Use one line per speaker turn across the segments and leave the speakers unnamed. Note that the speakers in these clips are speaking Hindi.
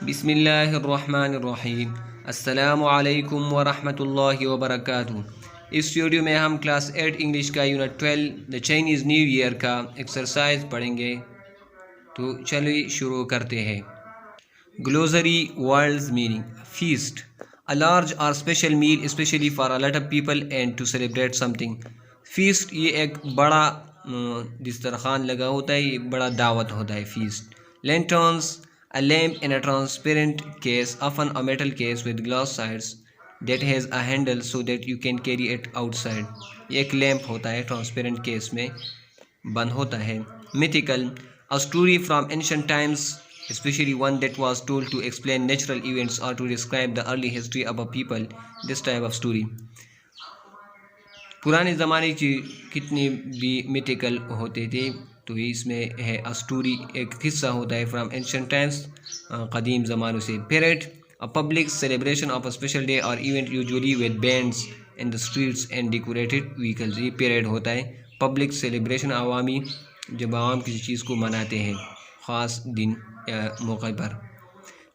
बिस्मिल्लाहिर्रहमानिर्रहीम। अस्सलामु अलैकुम वरहमतुल्लाहि वबरकातुहू। इस वीडियो में हम क्लास 8 इंग्लिश का unit 12 the Chinese new year का एक्सरसाइज पढ़ेंगे। तो चलिए शुरू करते हैं। Glossary words meaning feast a large और special meal specially for a lot of people and to celebrate something. Feast ये एक बड़ा दस्तरखान लगा होता है, एक बड़ा दावत होता है feast. Lanterns a lamp in a transparent case, often a metal case with glass sides that has a handle so that you can carry it outside। ये एक लैंप होता है, ट्रांसपेरेंट केस में बंद होता है। mythical a story from ancient times, especially one that was told to explain natural events or to describe the early history of a people। this type of story पुराने ज़माने की कितनी भी मिथिकल होते थे, तो इसमें है अ स्टोरी, एक हिस्सा होता है फ्राम एंशिएंट टाइम्स, कदीम ज़मानों से। Parade a public celebration of a special day और event usually with bands in the streets and decorated vehicles. ये परेड होता है पब्लिक सेलिब्रेशन, अवामी जब आवाम किसी चीज़ को मनाते हैं ख़ास दिन या मौके पर।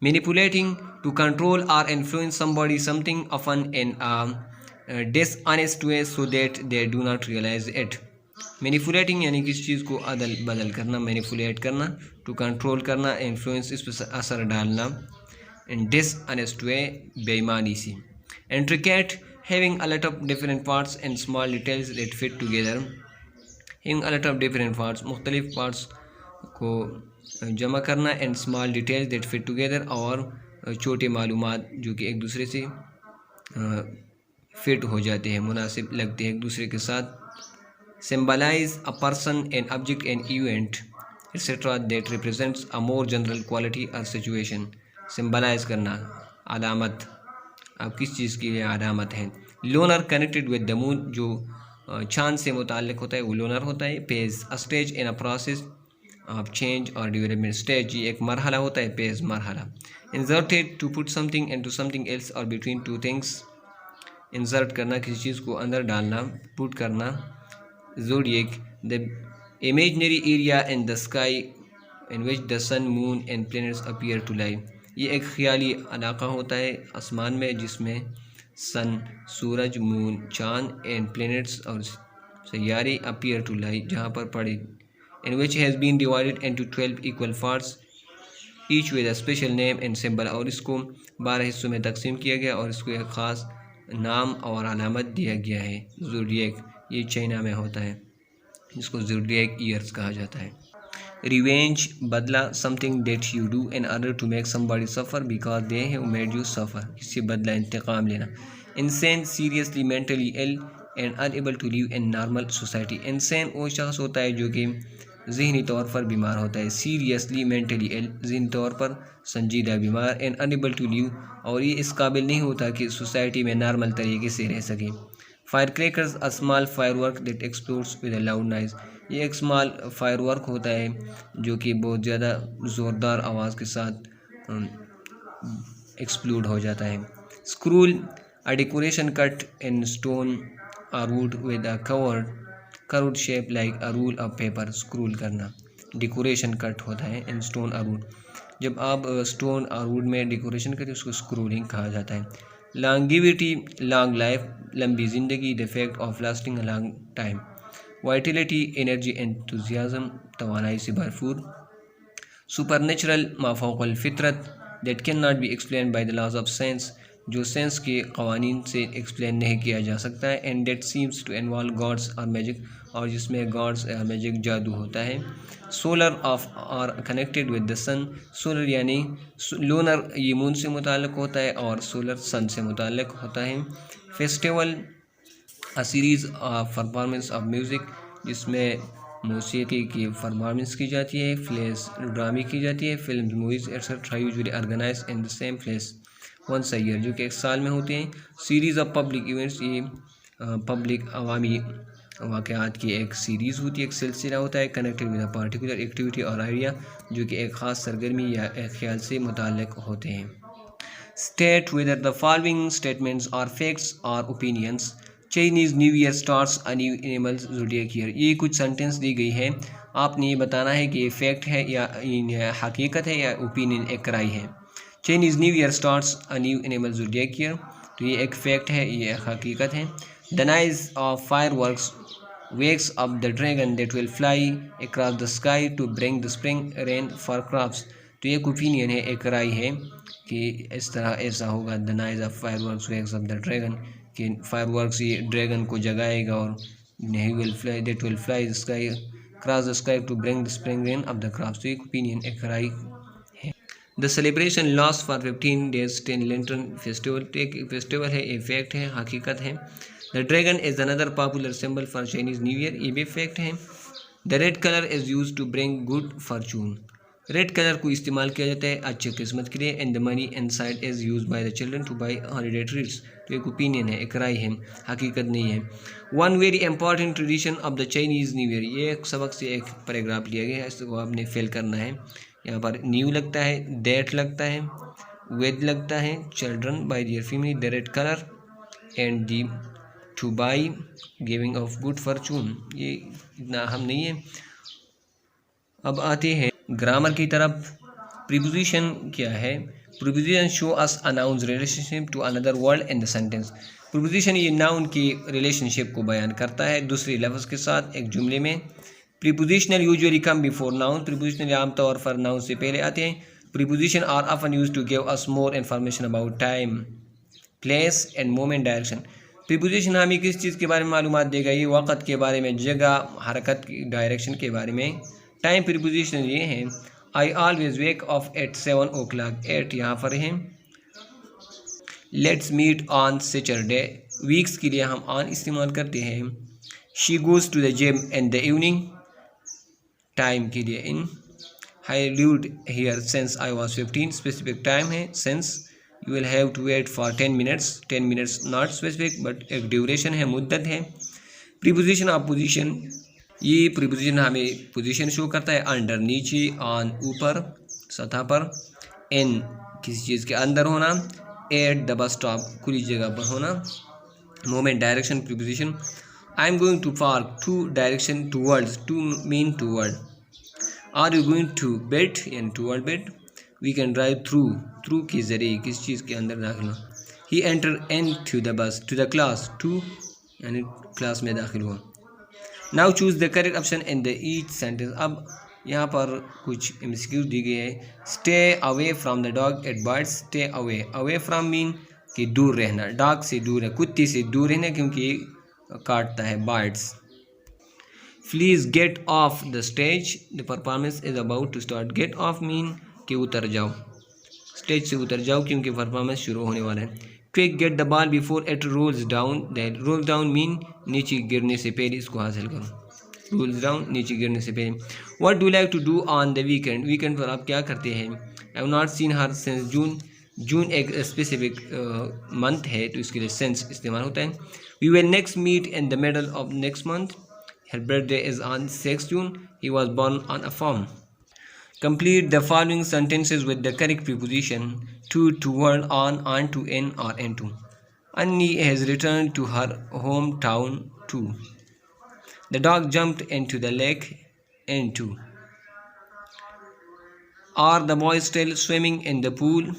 मैनिपुलेटिंग टू कंट्रोल और influence somebody something often in a dishonest way so that they do not realize it। Manipulating यानी किसी चीज़ को अदल बदल करना, मैनिपुलेट करना, टू कंट्रोल करना, इन्फ्लुएंस इस पर असर डालना, इन डिसऑनेस्ट वे बेईमानी से। Intricate having a lot of different parts and small details that fit together. Having a lot of different parts, मुख्तलिफ पार्ट्स को जमा करना, and small details that fit together, और छोटे मालूमात जो कि एक दूसरे से फिट हो जाते हैं, मुनासिब लगते हैं एक दूसरे के साथ। symbolize a person, an object, an event, etc. that represents a more general quality or situation। symbolize करना, अलामत, आप किस चीज़ की अलामत है। loner connected with the moon, जो चांद से मुताल्लिक़ होता है वो लोनर होता है। phase a stage in a process of change or development। stage ये एक मरहला होता है, phase मरहला। inserted to put something into something else or between two things। insert करना, किसी चीज़ को अंदर डालना, put करना। zodiac the imaginary area in the sky in which the sun, moon and planets appear to lie। ये एक ख्याली इलाका होता है आसमान में जिसमें सन, सूरज, मून, चाँद एंड प्लैनेट्स और सैयारे appear to lie, जहाँ पर पड़े। in which has been divided into 12 equal parts each with a special name and symbol। और इसको 12 हिस्सों में तकसीम किया गया और इसको एक ख़ास नाम और अलामत दिया गया है। ज़ोडिएक ये चाइना में होता है, जिसको ज़ोडिएक ईयर्स कहा जाता है। रिवेंज बदला, something that you do in order to make somebody suffer because they have made you suffer, इससे बदला, इंतकाम लेना। Insane seriously mentally ill and unable to live in normal society. Insane वो शख्स होता है जो कि ज़हनी तौर पर बीमार होता है, सीरियसली मेंटली इल ज़हनी तौर पर संजीदा बीमार, एंड अनएबल टू लिव और ये इस काबिल नहीं होता कि सोसाइटी में नॉर्मल तरीके से रह सके। Fire crackers a small fire work that explodes with a loud noise. ये एक स्मॉल फायर वर्क होता है जो कि बहुत ज़्यादा ज़ोरदार आवाज़ के साथ एक्सप्लोड हो जाता है। Scroll a decoration cut in stone और wood with a curved shape like a roll of paper. Scroll करना, डेकोरेशन कट होता है इन स्टोन और वुड। जब आप स्टोन और वुड में डेकोरेशन करते हैं उसको स्क्रूलिंग कहा जाता है। लॉन्गिविटी लॉन्ग लाइफ, लंबी ज़िंदगी, the fact of lasting a long time. Vitality energy, enthusiasm, तवानाई से भरपूर। सुपरनेचुरल माफौक़ल फितरत, that can not be explain by the laws of science, जो साइंस के कवानीन से एक्सप्लेन नहीं किया जा सकता है। And that seems to involve gods और मैजिक, और जिसमें गॉड्स और मैजिक जादू होता है। सोलर ऑफ और connected with the sun, solar यानी लूनर ये मून से मुताल्लिक़ होता है और सोलर सन से मुताल्लिक़ होता है। Festival a series of performance of music, जिसमें मौसीकी की परफॉर्मेंस की जाती है, प्लेस ड्रामे की जाती है, film, movies etcetera usually organise in the same place once a year, जो कि एक साल में होते हैं। सीरीज़ ऑफ पब्लिक इवेंट्स, ये पब्लिक अवामी वाक़यात की एक सीरीज़ होती है, एक सिलसिला होता है। Connected with a particular activity और आइडिया, जो कि एक ख़ास सरगर्मी या एक ख्याल से मुताल्लिक़ होते हैं। State whether the following statements और फैक्ट्स और opinions. Chinese new year starts a new animals zodiac year. ये कुछ सेंटेंस दी गई है, आपने ये बताना है कि ये फैक्ट है या हकीकत है या ओपिनियन, एक राय है। Chinese new year starts a new animal zodiac year. तो ये एक फैक्ट है, ये एक हकीकत है। The noise of fireworks wakes up the dragon that will fly across the sky to bring the spring rain for crops। तो एक ओपिनियन है, एक राय है कि इस तरह ऐसा होगा। The noise of fireworks wakes up the dragon, कि फायरवर्क्स ये ड्रैगन को जगाएगा और he will fly that will fly the sky cross the sky to bring the spring rain of the crops. तो एक ओपिनियन, एक राय है। The celebration last for 15 days 10 lantern festival. तो एक फेस्टिवल है, ये फैक्ट है, हकीकत है। The dragon is another popular symbol for Chinese new year, ये भी फैक्ट है। The red colour is use to bring good fortune. Red colour को इस्तेमाल किया जाता है अच्छी किस्मत के लिए। And the money inside is use by the children to buy holiday treats. तो एक ओपिनियन है, एक राय है, हकीकत नहीं है। One very important tradition of the Chinese new year, ये एक सबक से एक पैराग्राफ लिया गया है, इसको आपने फेल करना है। यहाँ पर न्यू लगता है, डेट लगता है, वेद लगता है, children by their family, the red colour and the to buy giving of good fortune, ये इतना अहम नहीं है। अब आते हैं ग्रामर की तरफ। प्रीपोजिशन क्या है? Preposition show us a noun's relationship to another word in the sentence. Preposition ये नाउन की रिलेशनशिप को बयान करता है दूसरे लफ्ज़ के साथ एक जुमले में। Prepositional usually come before noun, prepositional आमतौर पर नाउन से पहले आते हैं। Preposition are often used to give us more information about time, place and moment, direction. Preposition हमें किस चीज़ के बारे में मालूमात देगा? ये वक़्त के बारे में, जगह, हरकत की, डायरेक्शन के बारे में। टाइम प्रीपोजिशन ये है, I always wake off at 7 o'clock, at यहाँ पर है। Let's meet on Saturday, weeks के लिए हम ऑन इस्तेमाल करते हैं। She goes to the gym in the evening, time के लिए in. I lived here since I was 15, specific time है, since. You will have to wait for 10 minutes, 10 minutes not specific but एक ड्यूरेशन है, मुद्दत है। प्रीपोजिशन ऑफ पोजीशन, ये प्रीपोजिशन हमें पोजीशन शो करता है। अंडर नीचे, ऑन ऊपर, सतह पर, इन किसी चीज़ के अंदर होना, एट द बस स्टॉप खुली जगह पर होना। Moment direction preposition, I am going to park, to direction towards, to mean toward. Are you going to bed, यानी toward bed. We can drive through, through के ज़रिए किस चीज़ के अंदर दाखिल हो। He enter in to the bus, to the class, to यानी क्लास में दाखिल हुआ। Now choose the correct option in the each sentence. अब यहाँ पर कुछ एमसीक्यू दी गई है। Stay away from the dog at bites, stay away, away from mean कि दूर रहना, डॉग से दूर है, कुत्ते से दूर रहना क्योंकि ये काटता है, bites. Please get off the stage, the performance is about to start. Get off mean कि उतर जाओ, स्टेज से उतर जाओ क्योंकि परफॉर्मेंस शुरू होने वाला है। Quick get the ball before it rolls down, that rolls down mean नीचे गिरने से पहले इसको हासिल करो। रोल्स डाउन नीचे गिरने से पहले। What do like to do on the weekend, weekend पर आप क्या करते हैं? I have not seen her since June, June एक स्पेसिफिक मंथ है तो इसके लिए सेंस इस्तेमाल होता है। We will next meet in the middle of next month, her birthday is on 6 June, he was born on a form. Complete the following sentences with the correct preposition: to, toward, on to, in or into. Annie has returned to her hometown too. The dog jumped into the lake into. Are the boys still swimming in the pool?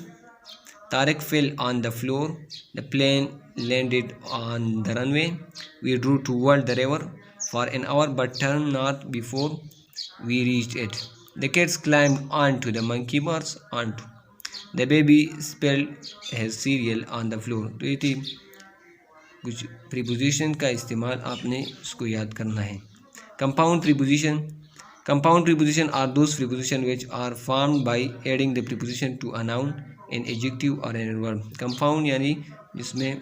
Tariq fell on the floor. The plane landed on the runway. We drove toward the river for an hour but turned north before we reached it. The kids climbed onto the monkey bars onto. The baby spilled his cereal on the floor. तो ये थी कुछ प्रीपोजिशन का इस्तेमाल, आपने इसको याद करना है। Compound preposition, compound preposition are those preposition which are formed by adding the preposition to a noun, an adjective or an adverb. Compound यानी जिसमें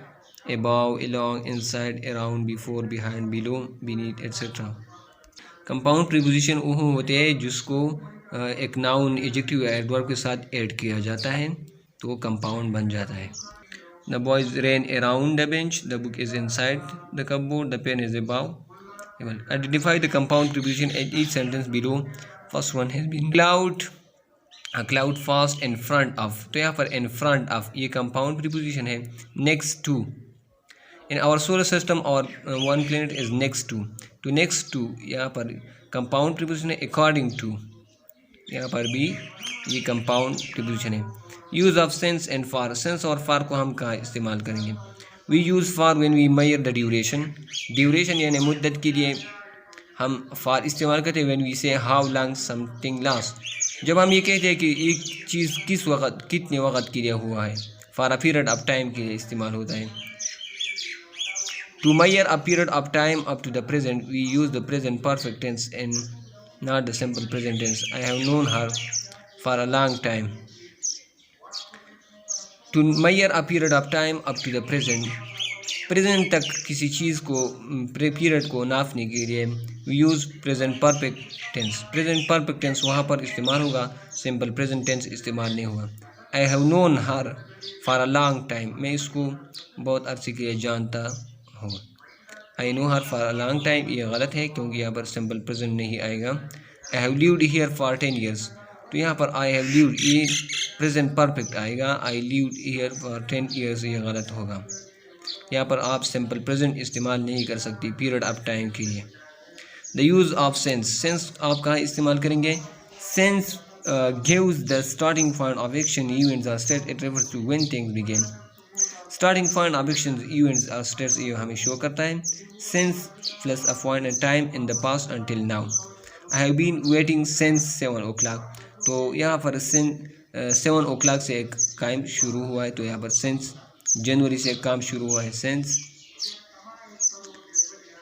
above, along, inside, around, before, behind, below, beneath, etc. Compound preposition वो होते हैं जिसको एक नाउन, एडजेक्टिव या एडवर्ब के साथ ऐड किया जाता है तो वो कंपाउंड बन जाता है। The boys ran around the bench, the book is inside the cupboard, the pen is above. Identify the compound preposition at each sentence below. First one has been cloud, a cloud fast in front of, तो यहाँ पर in front of ये कंपाउंड प्रीपोजिशन है। next to, in our solar system or one planet is next to next to यहाँ पर कंपाउंड प्रीपोजिशन है। according to यहाँ पर भी ये कंपाउंड प्रीपोजिशन है। Use of since and for, since और फार को हम कहाँ इस्तेमाल करेंगे? We use for when we measure the duration, duration यानी मुद्दत के लिए हम फार इस्तेमाल करते हैं। When we say how long something last, जब हम ये कहते हैं कि एक चीज़ किस वक्त कितने वक्त के लिए हुआ है। For a period of time के लिए इस्तेमाल होता है। To measure a period of time up to the present, we use the present perfect tense and not the simple present tense. I have known her for a long time. To measure a period of time up to the present, present तक किसी चीज़ को पीरियड को नापने के लिए we use present perfect tense. Present perfect tense वहाँ पर इस्तेमाल होगा, सिंपल प्रेजेंट टेंस इस्तेमाल नहीं होगा। I have known her for a long time, मैं इसको बहुत अरसे के लिए जानता हूँ। I know her for a long time ये गलत है क्योंकि यहाँ पर सिंपल प्रेजेंट नहीं आएगा। I have lived here for 10 years, तो यहाँ पर आई हैव लिव्ड ये प्रेजेंट परफेक्ट आएगा। आई लिव्ड हियर फॉर 10 years ये गलत होगा। यहाँ पर आप सिंपल प्रेजेंट इस्तेमाल नहीं कर सकती पीरियड ऑफ टाइम के लिए। The use of since, since आप कहाँ इस्तेमाल करेंगे? Since gives the starting point of action events or state, it refers to when things begin. Starting point of action events or states ये हमें शो करता है। Since plus a point and time in the past until now. I have been waiting since 7 o'clock, तो यहाँ पर सिंस 7 o'clock से एक काम शुरू हुआ है, तो यहाँ पर सिंस जनवरी से काम शुरू हुआ है। सेंस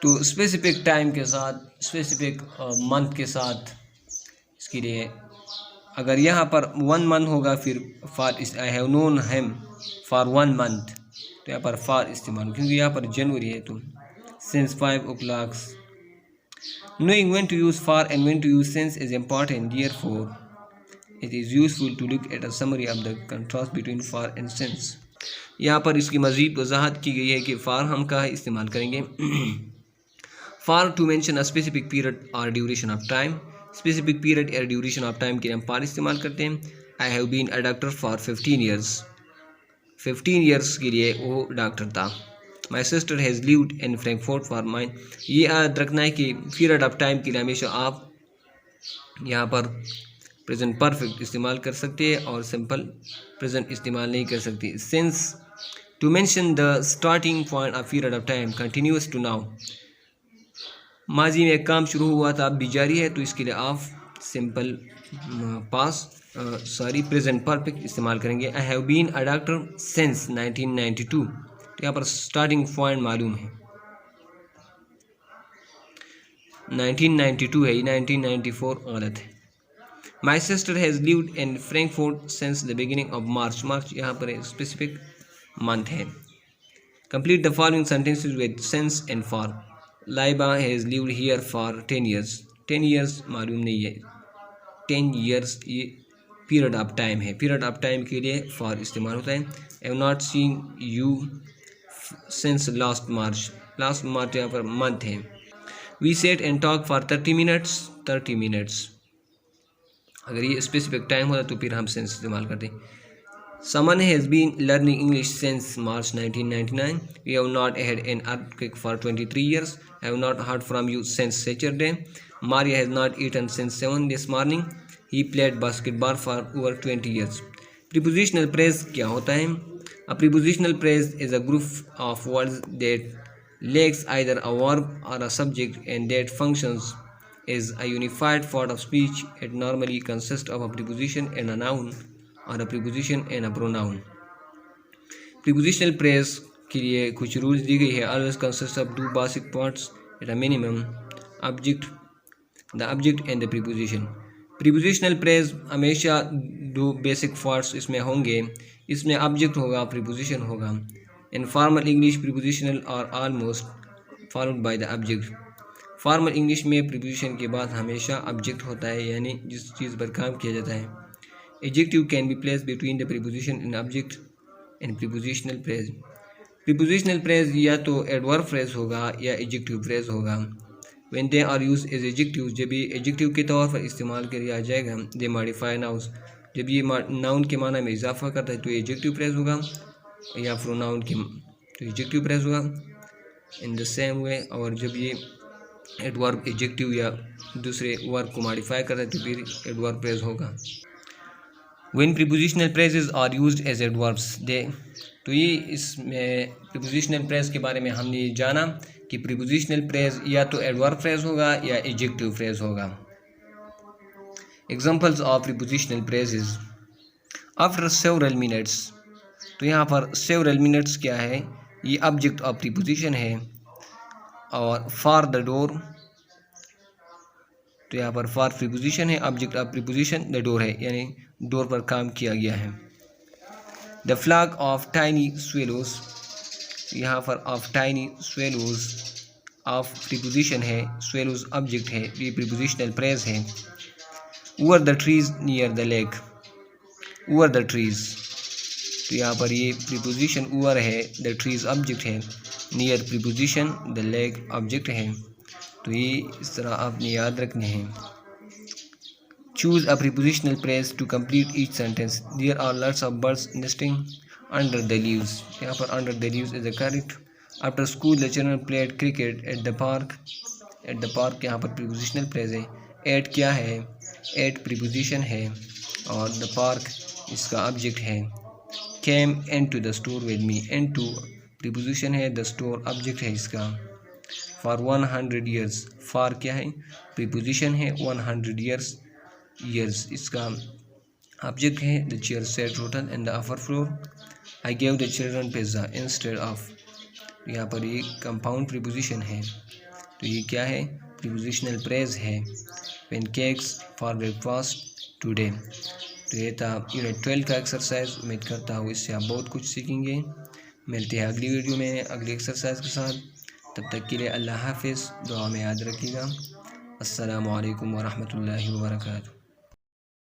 तो स्पेसिफिक टाइम के साथ, स्पेसिफिक मंथ के साथ, इसके लिए अगर यहाँ पर 1 month होगा फिर for, I have known him for 1 month, तो यहाँ पर फॉर इस्तेमाल, क्योंकि यहाँ पर जनवरी है तो since 5 o'clock। Knowing when to use for and when to use since is important, therefore it is useful to look at a summary of the contrast between for and since। यहाँ पर इसकी मज़ीद वजाहत की गई है कि फार हम कहाँ इस्तेमाल करेंगे। For to mention a specific period और duration of time, specific period या ड्यूरेशन ऑफ टाइम के लिए हम फार इस्तेमाल करते हैं। I have been a doctor for 15 years, 15 years के लिए वो डॉक्टर था। My sister has lived in Frankfurt for mine, ये याद रखना है कि पीरियड ऑफ टाइम के लिए हमेशा आप यहाँ पर प्रेजेंट परफेक्ट इस्तेमाल कर सकते हैं और सिंपल प्रेजेंट इस्तेमाल नहीं कर सकते। Since to mention the starting point of period of time continuous to now, माजी में काम शुरू हुआ था अब भी जारी है, तो इसके लिए आप सिंपल प्रेजेंट परफेक्ट इस्तेमाल करेंगे। I have been a doctor since 1992, तो यहाँ पर स्टार्टिंग पॉइंट मालूम है 1992 है, 1994 गलत है। My sister has lived in Frankfurt since the beginning of March, March यहाँ पर स्पेसिफिक मंथ है। Complete the following sentences with since and for. Laiba has lived here for 10 years, 10 years मालूम नहीं है, 10 years ये पीरियड ऑफ टाइम है, पीरियड ऑफ टाइम के लिए फॉर इस्तेमाल होता है। I have not seen you since last March, last March यहाँ पर मंथ है। We sat and talk for 30 minutes, 30 minutes अगर ये स्पेसिफिक टाइम होता तो फिर हम सेंस इस्तेमाल करते। Someone has been learning English since March 1999. We have not had an earthquake for 23 years. I have not heard from you since Saturday. Maria has not eaten since 7 this morning. He played basketball for over 20 years. Prepositional phrase क्या होता है? A prepositional phrase is a group of words that lacks either a verb or a subject and that functions as a unified part of speech. It normally consists of a preposition and a noun और preposition and a pronoun. Prepositional press के लिए कुछ रूल्स दी गई है। Always consist of 2 basic parts at a minimum, object, the object and the preposition. Prepositional press हमेशा 2 बेसिक पार्ट्स इसमें होंगे, इसमें ऑब्जेक्ट होगा, प्रीपोजिशन होगा। इन फॉर्मल इंग्लिश प्रीपोजिशनल और almost followed by the object. Formal English में प्रीपोजिशन के बाद हमेशा ऑब्जेक्ट होता है, यानी जिस चीज़ पर काम किया जाता है। Adjective can be placed between the preposition and object in prepositional phrase. Prepositional phrase या तो adverb phrase होगा या adjective phrase होगा। When they are used as adjectives, जब ये adjective के तौर पर इस्तेमाल किया जाएगा, they modify nouns, जब ये noun के माना में इजाफा करता है तो adjective phrase होगा, या pronoun के तो adjective phrase होगा। In the same way, और जब ये adverb adjective या दूसरे वर्ब को modify करता है तो फिर adverb phrase होगा। When prepositional phrases are used as adverbs they, तो ये इसमें प्रीपोजिशनल फ्रेज के बारे में हमने जाना कि प्रीपोजिशनल फ्रेज या तो एडवर्ब फ्रेज होगा या एडजेक्टिव फ्रेज होगा। Examples of prepositional phrases, after several minutes, तो यहाँ पर सेवरल मिनट्स क्या है, ये ऑब्जेक्ट ऑफ प्रीपोजिशन है। और फॉर द डोर, तो यहाँ पर फॉर प्रीपोजिशन है, object of preposition the door है, यानी डोर पर काम किया गया है। The flag of tiny swallows, यहाँ पर of tiny swallows of preposition है, स्वेलोज ऑब्जेक्ट है, ये प्रीपोजिशनल फ्रेज है। Over the trees near the lake, over the trees, तो यहाँ पर ये प्रीपोजिशन ओवर है, द ट्रीज ऑब्जेक्ट है, near preposition, the lake object है। तो ये इस तरह आपने याद रखने हैं। Choose a prepositional phrase to complete each sentence, there are lots of birds nesting under the leaves, यहाँ पर under the leaves is the correct. After school the children played cricket at the park, at the park यहाँ पर प्रीपोजिशनल फ्रेज है। एट क्या है, एट प्रीपोजिशन है और द पार्क इसका ऑब्जेक्ट है। Came into the store with me, into preposition है, द स्टोर ऑब्जेक्ट है इसका। फॉर 100 ईयर्स, फॉर क्या है, प्रीपोजिशन है, 100 ईयर्स, ईयर्स इसका ऑब्जेक्ट है। The chair set rotten in the upper floor, I gave the children pizza instead of, यहाँ पर ये कंपाउंड प्रीपोजिशन है, तो ये क्या है, प्रीपोजिशनल फ्रेज है। पेनकेक्स फॉर ब्रेकफास्ट टुडे, तो ये था यूनिट 12 का एक्सरसाइज। उम्मीद करता हूँ इससे आप बहुत कुछ सीखेंगे। मिलते हैं अगली वीडियो में अगली एक्सरसाइज के साथ, तब तक के लिए अल्लाह हाफिज़, दुआ में याद रखिएगा। अस्सलामु अलैकुम वरहमतुल्लाहि वबरकातुहू।